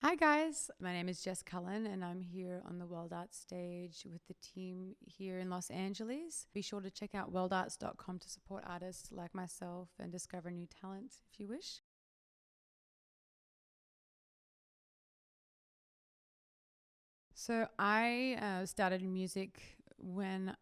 Hi guys, my name is Jess Cullen and I'm here on the WorldArts stage with the team here in Los Angeles. Be sure to check out worldarts.com to support artists like myself and discover new talent if you wish. So I started music when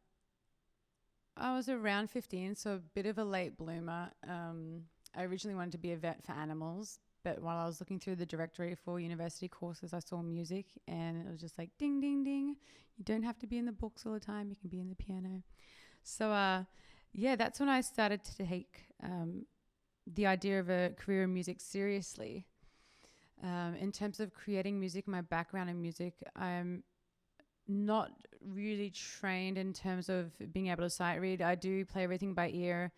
I was around 15, so a bit of a late bloomer. I originally wanted to be a vet for animals, but while I was looking through the directory for university courses, I saw music and it was just like ding, ding, ding. You don't have to be in the books all the time, you can be in the piano. So, yeah, that's when I started to take the idea of a career in music seriously. In terms of creating music, my background in music, I'm not really trained in terms of being able to sight read. I do play everything by ear.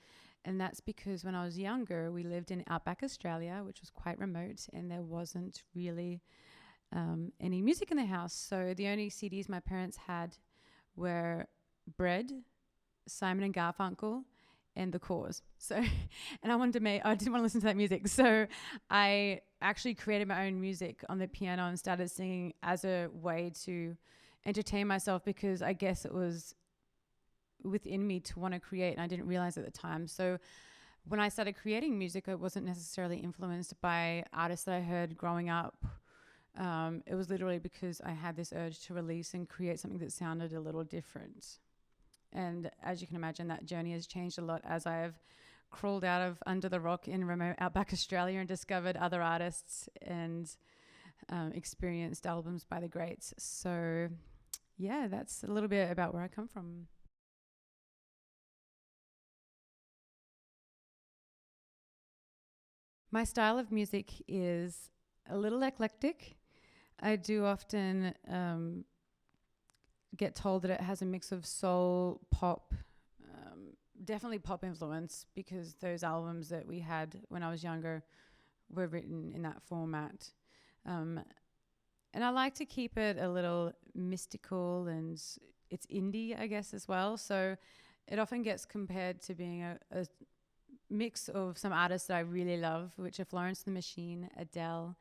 And that's because when I was younger, we lived in outback Australia, which was quite remote, and there wasn't really any music in the house. So the only CDs my parents had were Bread, Simon and Garfunkel, and The Cause. So, and I didn't want to listen to that music. So I actually created my own music on the piano and started singing as a way to entertain myself, because I guess it was within me to want to create, and I didn't realize at the time. So when I started creating music, I wasn't necessarily influenced by artists that I heard growing up. It was literally because I had this urge to release and create something that sounded a little different. And as you can imagine, that journey has changed a lot as I've crawled out of under the rock in remote outback Australia and discovered other artists and experienced albums by the greats. So yeah, that's a little bit about where I come from. My style of music is a little eclectic. I do often get told that it has a mix of soul, pop, definitely pop influence, because those albums that we had when I was younger were written in that format. And I like to keep it a little mystical, and it's indie, I guess, as well. So it often gets compared to being a mix of some artists that I really love, which are Florence and the Machine, Adele,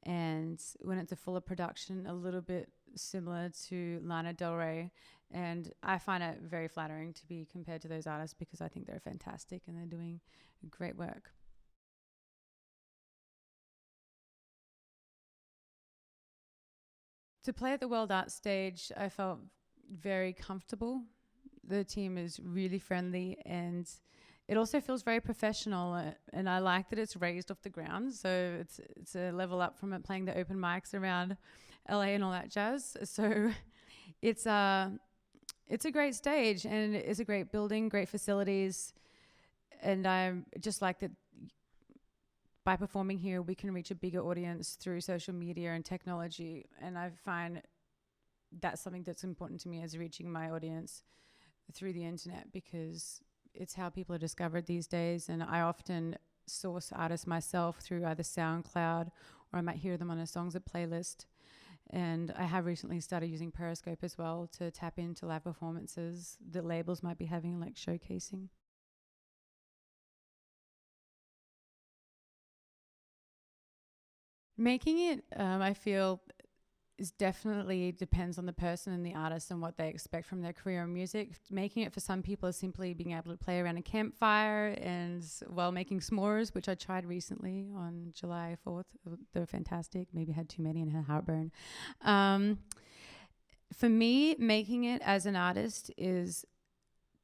and when it's a fuller production, a little bit similar to Lana Del Rey. And I find it very flattering to be compared to those artists, because I think they're fantastic and they're doing great work. To play at the WorldArts stage, I felt very comfortable. The team is really friendly, and it also feels very professional, and I like that it's raised off the ground. So it's a level up from it playing the open mics around LA and all that jazz. So it's it's a great stage, and it's a great building, great facilities, and I just like that by performing here, we can reach a bigger audience through social media and technology. And I find that's something that's important to me, as reaching my audience through the internet, because it's how people are discovered these days. And I often source artists myself through either SoundCloud, or I might hear them on a Songs It playlist. And I have recently started using Periscope as well to tap into live performances that labels might be having, like showcasing. Making it, I feel, is definitely depends on the person and the artist and what they expect from their career in music. Making it for some people is simply being able to play around a campfire and while making s'mores, which I tried recently on July 4th. They were fantastic. Maybe had too many and had heartburn. Um, for me, making it as an artist is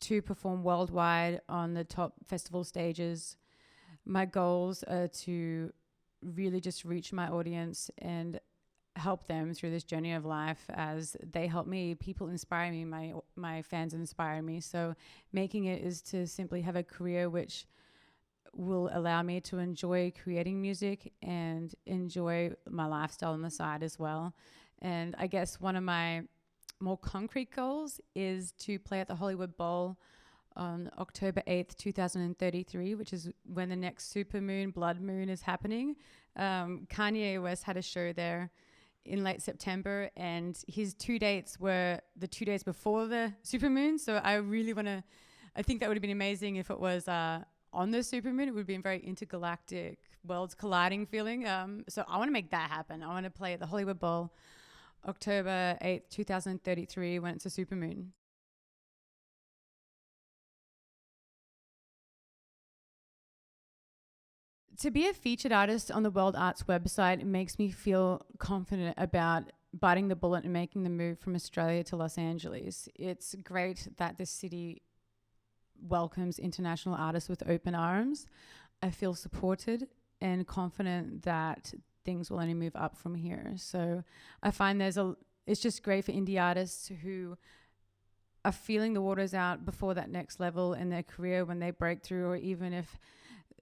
to perform worldwide on the top festival stages. My goals are to really just reach my audience and help them through this journey of life as they help me. People inspire me, my fans inspire me. So making it is to simply have a career which will allow me to enjoy creating music and enjoy my lifestyle on the side as well. And I guess one of my more concrete goals is to play at the Hollywood Bowl on October 8th, 2033, which is when the next supermoon, blood moon, is happening. Kanye West had a show there in late September, and his 2 dates were the 2 days before the supermoon. So I really want to, I think that would have been amazing if it was on the supermoon. It would have been very intergalactic, worlds colliding feeling. So I want to make that happen. I want to play at the Hollywood Bowl October 8th, 2033, when it's a supermoon. To be a featured artist on the WorldArts website makes me feel confident about biting the bullet and making the move from Australia to Los Angeles. It's great that this city welcomes international artists with open arms. I feel supported and confident that things will only move up from here. So I find it's just great for indie artists who are feeling the waters out before that next level in their career when they break through, or even if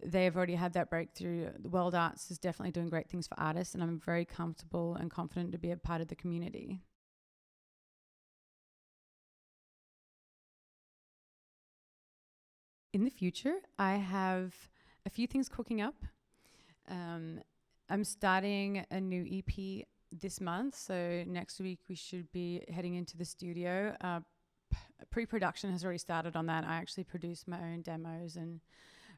they've already had that breakthrough. The WorldArts is definitely doing great things for artists, and I'm very comfortable and confident to be a part of the community. In the future, I have a few things cooking up. I'm starting a new EP this month, so next week we should be heading into the studio. Pre-production has already started on that. I actually produce my own demos and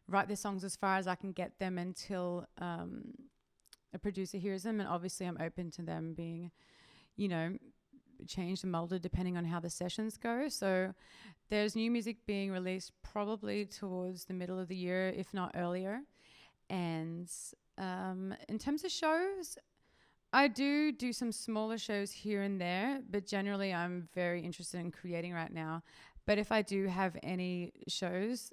write the songs as far as I can get them until a producer hears them, and obviously I'm open to them being, changed and molded depending on how the sessions go. So there's new music being released probably towards the middle of the year, if not earlier. And in terms of shows, I do some smaller shows here and there, but generally I'm very interested in creating right now. But if I do have any shows,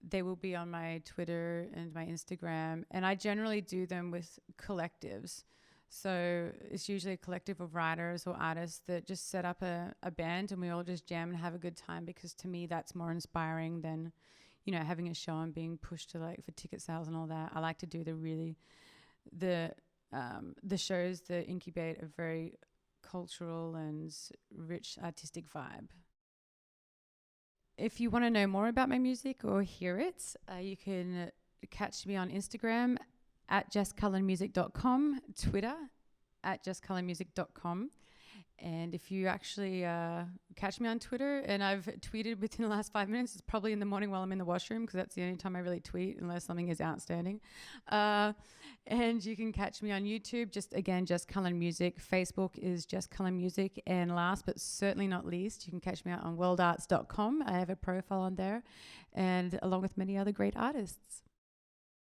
they will be on my Twitter and my Instagram, and I generally do them with collectives. So it's usually a collective of writers or artists that just set up a band, and we all just jam and have a good time, because to me that's more inspiring than, having a show and being pushed to for ticket sales and all that. I like to do the shows that incubate a very cultural and rich artistic vibe. If you want to know more about my music or hear it, you can catch me on Instagram at jesscullenmusic.com, Twitter at jesscullenmusic.com. And if you actually catch me on Twitter, and I've tweeted within the last 5 minutes, it's probably in the morning while I'm in the washroom, because that's the only time I really tweet unless something is outstanding. And you can catch me on YouTube, Jess Cullen Music. Facebook is Jess Cullen Music. And last but certainly not least, you can catch me out on worldarts.com. I have a profile on there, and along with many other great artists.